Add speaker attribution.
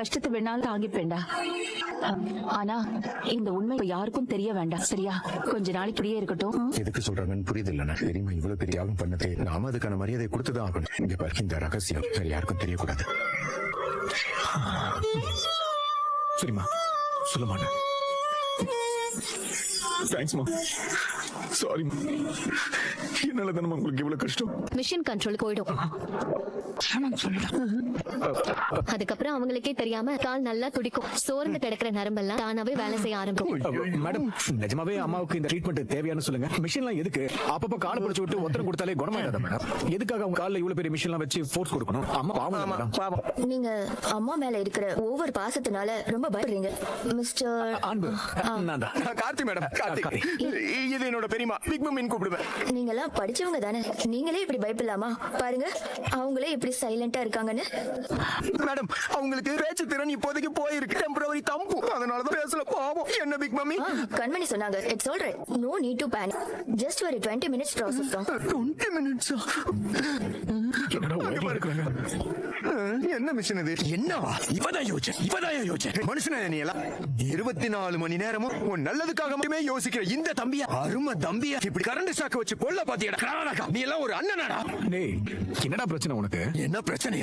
Speaker 1: கஷ்டத்தை வேணாலும் தாங்கிப்பேன்டா. ஆனா இந்த உண்மை யாருக்கும் தெரிய வேண்டாம், சரியா? கொஞ்ச நாளைக்கு இப்படியே இருக்கட்டும்.
Speaker 2: எதுக்கு சொல்றாங்கன்னு புரியுது இல்ல. பெரியமா இவ்வளவு பெரிய தியாகம் பண்ணது நாம அதுக்கான மரியாதை கொடுத்துதான் ஆகணும். இங்க பாரு, இந்த ரகசியம் வேற யாருக்கும் தெரியக்கூடாது. சரிம்மா, சொல்ல மாட்டேன். தேங்க்ஸ்மா. சாரிம்மா, என்னால தானே உங்களுக்கு இவ்வளவு கஷ்டம்.
Speaker 3: மிஷன் கண்ட்ரோல் போயிடும். அதுக்கப்புறம் அவங்களுக்கே தெரியாம கால் நல்லா துடிக்கும். சோர்ந்து கிடக்கிற நரம்பெல்லாம் தானாவே வேலை செய்ய ஆரம்பிக்கும்.
Speaker 4: மேடம், நிஜமாவே அம்மாவுக்கு இந்த ட்ரீட்மெண்ட் தேவையானு சொல்லுங்க. மிஷின்லாம் எதுக்கு? அப்பப்ப காலை பிடிச்சு விட்டு ஒத்தரம் கொடுத்தாலே குணமாயிடாத மேடம்? எதுக்காக அவங்க காலில் இவ்வளவு பெரிய மிஷின்லாம் வச்சு ஃபோர்ஸ் கொடுக்கணும்? அம்மா பாவம்.
Speaker 5: நீங்க அம்மா மேல இருக்கிற ஓவர் பாசத்தினால ரொம்ப பயப்படுறீங்க மிஸ்டர்
Speaker 4: அன்பு. நான் தான்
Speaker 2: கார்த்தி மேடம். கார்த்தி, இது என்னோட பெரியமா. பிக் மம்மின்னு கூப்பிடுவேன்.
Speaker 5: நீங்க எல்லாம் படிச்சவங்க தானே, நீங்களே இப்படி பயப்படலாமா? பாருங்க அவங்களே இப்படி சைலண்டா இருக்காங்கன்னு.
Speaker 2: மேடம், அவங்களுக்கு பேச்சு திறன் இப்போதைக்கு போயிருக்கு. டெம்பரவரி தம்பு, அதனாலதான் பேசல. பாவம். என்ன பிக் மம்மி?
Speaker 5: கண்மணி சொன்னாங்க, it's all right, no need to panic, just ஒரு 20 minutes ப்ராசஸ் தான்.
Speaker 2: 20 minutes? என்ன மிஷன் இது? என்னவா? இப்பதான் யோசிச்சேன். மனுஷனா நீ எல்லாம் 24 மணி நேரமும் உன் நல்லதுக்காக மட்டுமே யோசிக்கிற இந்த தம்பியா, அருமை தம்பியா, இப்படி கரண்ட் ஷாக்க வச்சு கொல்ல பாத்தியடா. நீ எல்லாம் ஒரு அண்ணனாடா?
Speaker 4: டேய், என்னடா பிரச்சனை உனக்கு?
Speaker 2: என்ன பிரச்சனையா?